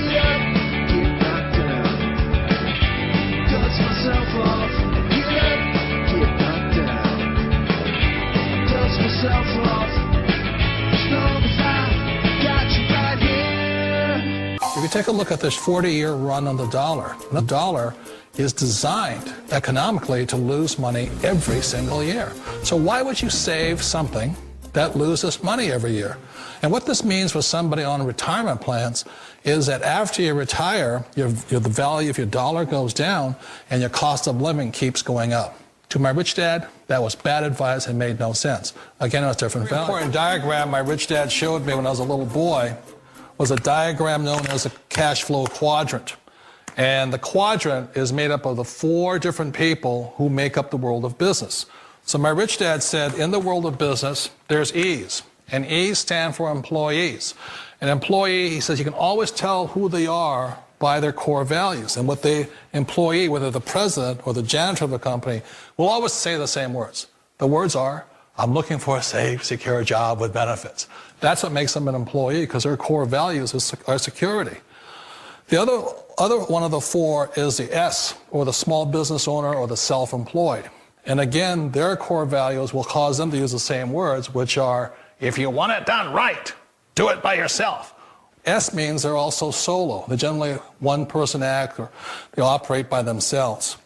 Get up, get knocked down. Dust myself off. Get up, get knocked down. Dust myself off. As long as I got you right here. If you take a look at this 40-year run on the dollar is designed economically to lose money every single year. So why would you save something that loses money every year? And what this means for somebody on retirement plans is that after you retire, the value of your dollar goes down and your cost of living keeps going up. To my rich dad, that was bad advice and made no sense. Again, it was different value. The important diagram my rich dad showed me when I was a little boy was a diagram known as a cash flow quadrant. And the quadrant is made up of the 4 different people who make up the world of business. So my rich dad said, in the world of business, there's E's. And E's stand for employees. An employee, he says, you can always tell who they are by their core values. And what the employee, whether the president or the janitor of the company, will always say the same words. The words are, I'm looking for a safe, secure job with benefits. That's what makes them an employee, because their core values are security. The other one of the 4 is the S, or the small business owner or the self-employed. And again, their core values will cause them to use the same words, which are, if you want it done right, do it by yourself. S means they're also solo. They're generally one-person act, or they operate by themselves.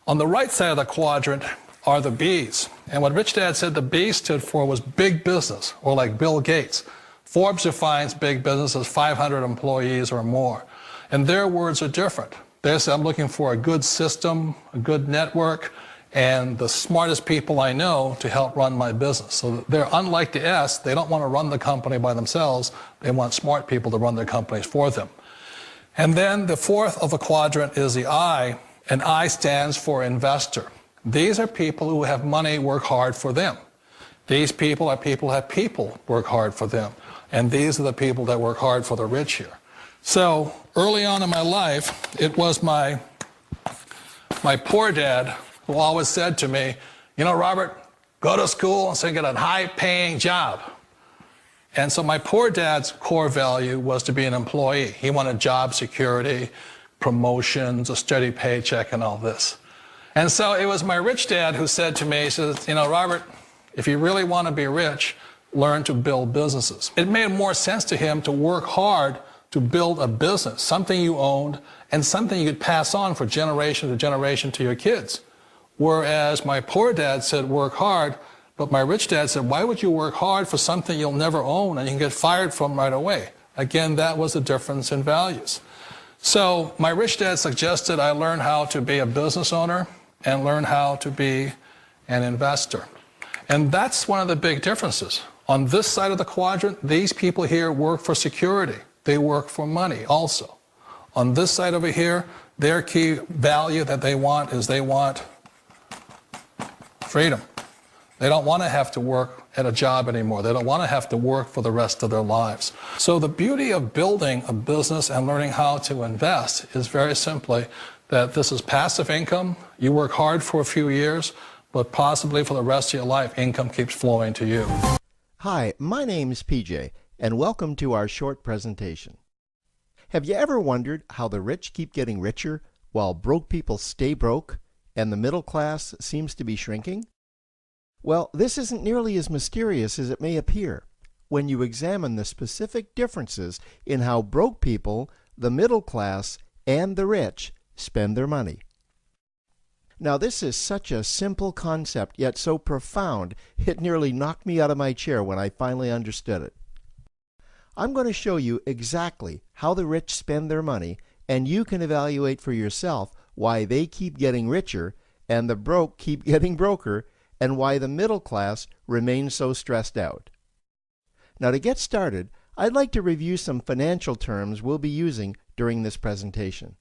On the right side of the quadrant are the B's. And what Rich Dad said the B stood for was big business, or like Bill Gates. Forbes defines big business as 500 employees or more. And their words are different. They say, I'm looking for a good system, a good network, and the smartest people I know to help run my business. So they're unlike the S. They don't want to run the company by themselves. They want smart people to run their companies for them. And then the 4th of the quadrant is the I, and I stands for investor. These are people who have money work hard for them. These people are people who have people work hard for them. And these are the people that work hard for the rich here. So early on in my life, it was my poor dad who always said to me, you know, Robert, go to school and so get a high-paying job. And so my poor dad's core value was to be an employee. He wanted job security, promotions, a steady paycheck, and all this. And so it was my rich dad who said to me, he says, you know, Robert, if you really want to be rich, learn to build businesses. It made more sense to him to work hard to build a business, something you owned and something you could pass on for generation to generation to your kids. Whereas my poor dad said work hard, but my rich dad said, why would you work hard for something you'll never own and you can get fired from right away? Again, that was the difference in values. So my rich dad suggested I learn how to be a business owner and learn how to be an investor. And that's one of the big differences. On this side of the quadrant, these people here work for security. They work for money also. On this side over here, their key value that they want is they want freedom. They don't want to have to work at a job anymore. They don't want to have to work for the rest of their lives. So the beauty of building a business and learning how to invest is very simply that this is passive income. You work hard for a few years, but possibly for the rest of your life, income keeps flowing to you. Hi, my name's PJ, and welcome to our short presentation. Have you ever wondered how the rich keep getting richer while broke people stay broke and the middle class seems to be shrinking? Well, this isn't nearly as mysterious as it may appear when you examine the specific differences in how broke people, the middle class, and the rich spend their money. Now, this is such a simple concept, yet so profound, it nearly knocked me out of my chair when I finally understood it. I'm going to show you exactly how the rich spend their money, and you can evaluate for yourself why they keep getting richer and the broke keep getting broker, and why the middle class remains so stressed out. Now, to get started, I'd like to review some financial terms we'll be using during this presentation.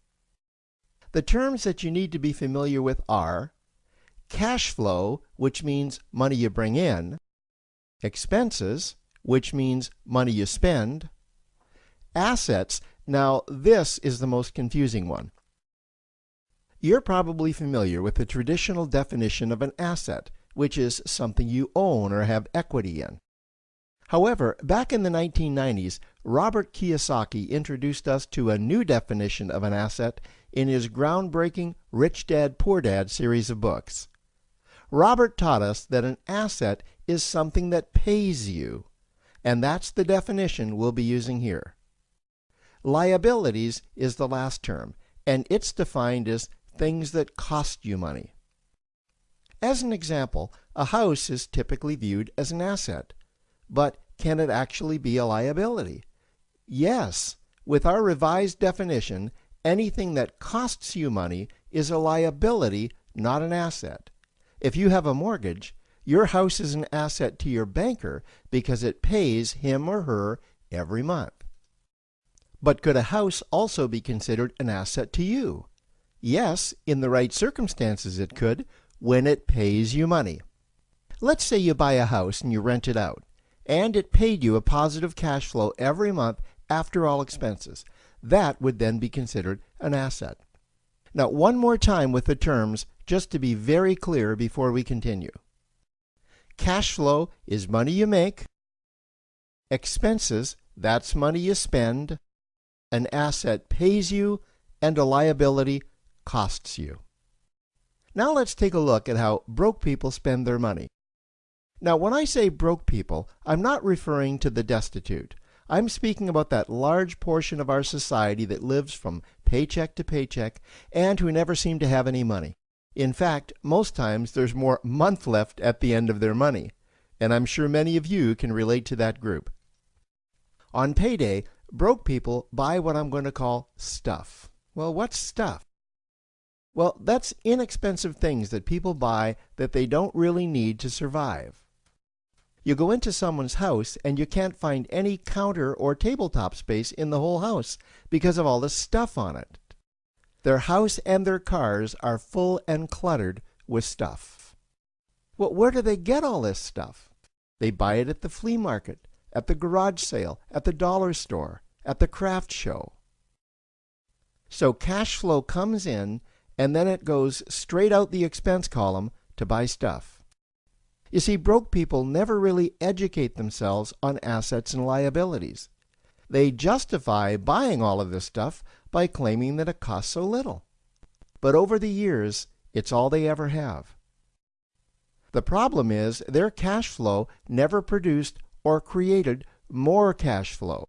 The terms that you need to be familiar with are cash flow, which means money you bring in, expenses, which means money you spend, assets. Now, this is the most confusing one. You're probably familiar with the traditional definition of an asset, which is something you own or have equity in. However, back in the 1990s, Robert Kiyosaki introduced us to a new definition of an asset in his groundbreaking Rich Dad, Poor Dad series of books. Robert taught us that an asset is something that pays you, and that's the definition we'll be using here. Liabilities is the last term, and it's defined as things that cost you money. As an example, a house is typically viewed as an asset. But can it actually be a liability? Yes. With our revised definition, anything that costs you money is a liability, not an asset. If you have a mortgage, your house is an asset to your banker because it pays him or her every month. But could a house also be considered an asset to you? Yes, in the right circumstances it could, when it pays you money. Let's say you buy a house and you rent it out, and it paid you a positive cash flow every month after all expenses. That would then be considered an asset. Now, one more time with the terms, just to be very clear before we continue. Cash flow is money you make. Expenses, that's money you spend. An asset pays you, and a liability costs you. Now let's take a look at how broke people spend their money. Now, when I say broke people, I'm not referring to the destitute. I'm speaking about that large portion of our society that lives from paycheck to paycheck and who never seem to have any money. In fact, most times there's more month left at the end of their money, and I'm sure many of you can relate to that group. On payday, broke people buy what I'm going to call stuff. Well, what's stuff? Well, that's inexpensive things that people buy that they don't really need to survive. You go into someone's house and you can't find any counter or tabletop space in the whole house because of all the stuff on it. Their house and their cars are full and cluttered with stuff. Well, where do they get all this stuff? They buy it at the flea market, at the garage sale, at the dollar store, at the craft show. So cash flow comes in, and then it goes straight out the expense column to buy stuff. You see, broke people never really educate themselves on assets and liabilities. They justify buying all of this stuff by claiming that it costs so little. But over the years, it's all they ever have. The problem is their cash flow never produced or created more cash flow.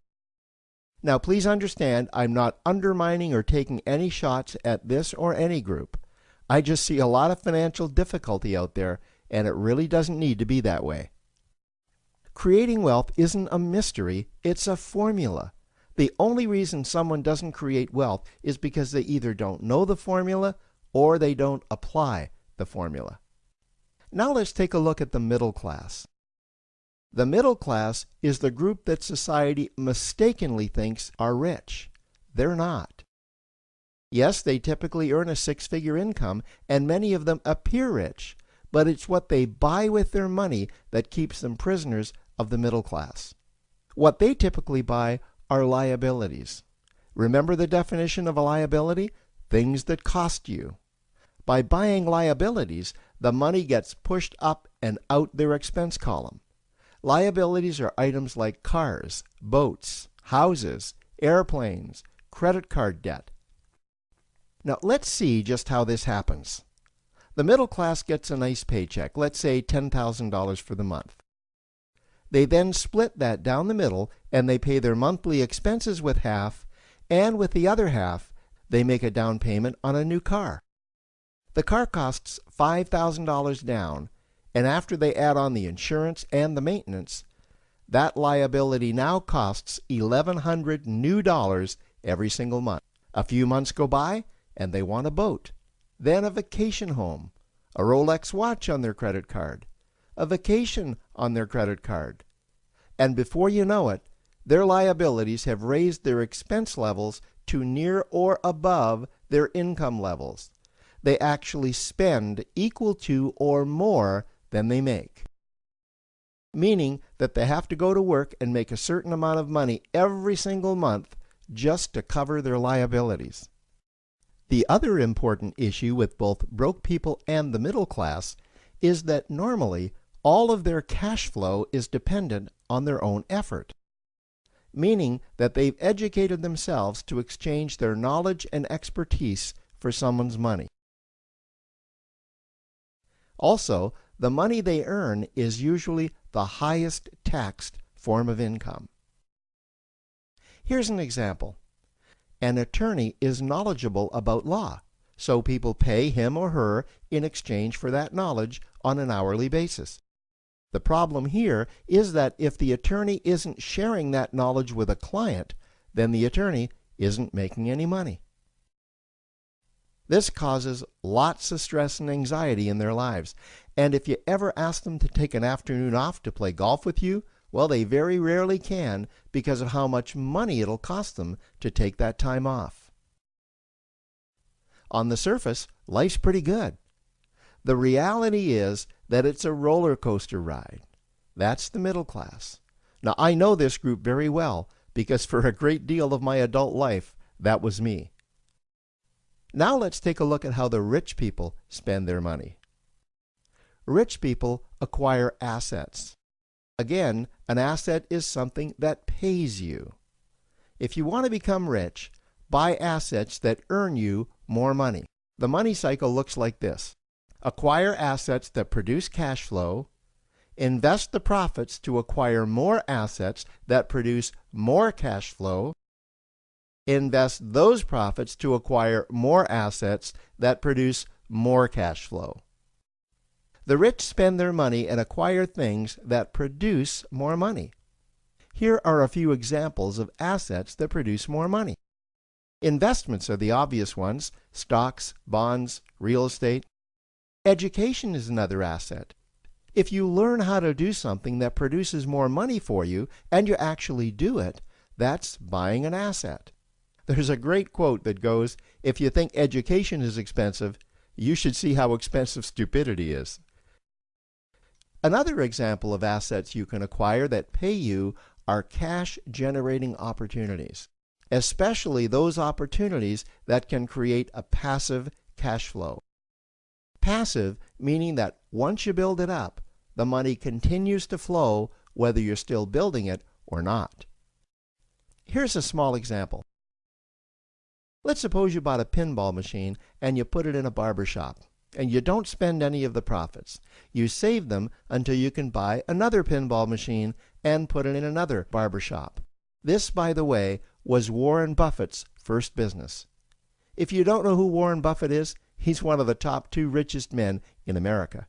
Now, please understand, I'm not undermining or taking any shots at this or any group. I just see a lot of financial difficulty out there, and it really doesn't need to be that way. Creating wealth isn't a mystery, it's a formula. The only reason someone doesn't create wealth is because they either don't know the formula or they don't apply the formula. Now let's take a look at the middle class. The middle class is the group that society mistakenly thinks are rich. They're not. Yes, they typically earn a six-figure income, and many of them appear rich, but it's what they buy with their money that keeps them prisoners of the middle class. What they typically buy are liabilities. Remember the definition of a liability? Things that cost you. By buying liabilities, the money gets pushed up and out their expense column. Liabilities are items like cars, boats, houses, airplanes, credit card debt. Now let's see just how this happens. The middle class gets a nice paycheck, let's say $10,000 for the month. They then split that down the middle and they pay their monthly expenses with half, and with the other half, they make a down payment on a new car. The car costs $5,000 down, and after they add on the insurance and the maintenance, that liability now costs $1,100 new dollars every single month. A few months go by, and they want a boat, then a vacation home, a Rolex watch on their credit card, a vacation on their credit card. And before you know it, their liabilities have raised their expense levels to near or above their income levels. They actually spend equal to or more than they make. Meaning that they have to go to work and make a certain amount of money every single month just to cover their liabilities. The other important issue with both broke people and the middle class is that normally all of their cash flow is dependent on their own effort, meaning that they've educated themselves to exchange their knowledge and expertise for someone's money. Also, the money they earn is usually the highest taxed form of income. Here's an example. An attorney is knowledgeable about law, so people pay him or her in exchange for that knowledge on an hourly basis. The problem here is that if the attorney isn't sharing that knowledge with a client, then the attorney isn't making any money. This causes lots of stress and anxiety in their lives, and if you ever ask them to take an afternoon off to play golf with you, well, they very rarely can because of how much money it'll cost them to take that time off. On the surface, life's pretty good. The reality is that it's a roller coaster ride. That's the middle class. Now, I know this group very well because for a great deal of my adult life, that was me. Now let's take a look at how the rich people spend their money. Rich people acquire assets. Again, an asset is something that pays you. If you want to become rich, buy assets that earn you more money. The money cycle looks like this. Acquire assets that produce cash flow, invest the profits to acquire more assets that produce more cash flow, invest those profits to acquire more assets that produce more cash flow. The rich spend their money and acquire things that produce more money. Here are a few examples of assets that produce more money. Investments are the obvious ones: stocks, bonds, real estate. Education is another asset. If you learn how to do something that produces more money for you and you actually do it, that's buying an asset. There's a great quote that goes, "If you think education is expensive, you should see how expensive stupidity is." Another example of assets you can acquire that pay you are cash-generating opportunities, especially those opportunities that can create a passive cash flow. Passive meaning that once you build it up, the money continues to flow whether you're still building it or not. Here's a small example. Let's suppose you bought a pinball machine and you put it in a barber shop, and you don't spend any of the profits. You save them until you can buy another pinball machine and put it in another barber shop. This, by the way, was Warren Buffett's first business. If you don't know who Warren Buffett is, he's one of the top 2 richest men in America.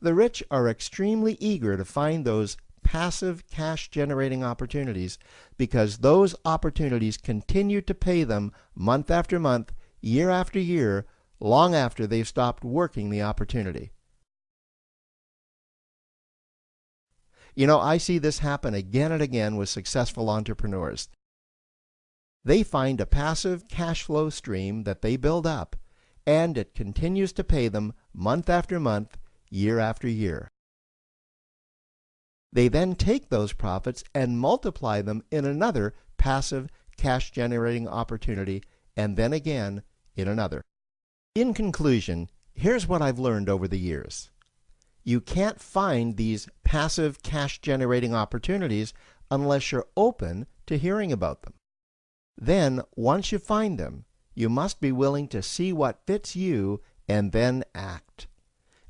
The rich are extremely eager to find those passive cash-generating opportunities because those opportunities continue to pay them month after month, year after year, long after they've stopped working the opportunity. You know, I see this happen again and again with successful entrepreneurs. They find a passive cash flow stream that they build up, and it continues to pay them month after month, year after year. They then take those profits and multiply them in another passive cash-generating opportunity, and then again in another. In conclusion, here's what I've learned over the years. You can't find these passive cash-generating opportunities unless you're open to hearing about them. Then, once you find them, you must be willing to see what fits you and then act.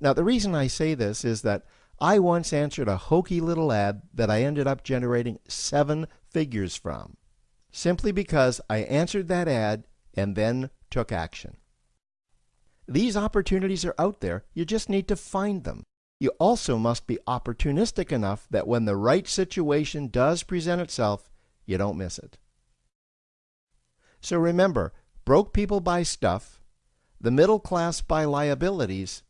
Now, the reason I say this is that I once answered a hokey little ad that I ended up generating 7 figures from, simply because I answered that ad and then took action. These opportunities are out there, you just need to find them. You also must be opportunistic enough that when the right situation does present itself, you don't miss it. So remember, broke people buy stuff, the middle class buy liabilities,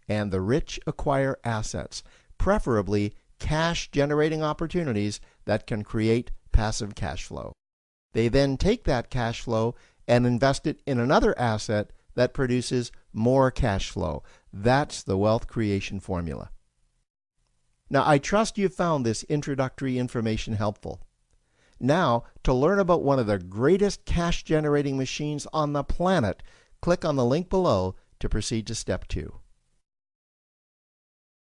and the rich acquire assets, preferably cash-generating opportunities that can create passive cash flow. They then take that cash flow and invest it in another asset that produces more cash flow. That's the wealth creation formula. Now, I trust you found this introductory information helpful. Now, to learn about one of the greatest cash-generating machines on the planet, click on the link below to proceed to step 2.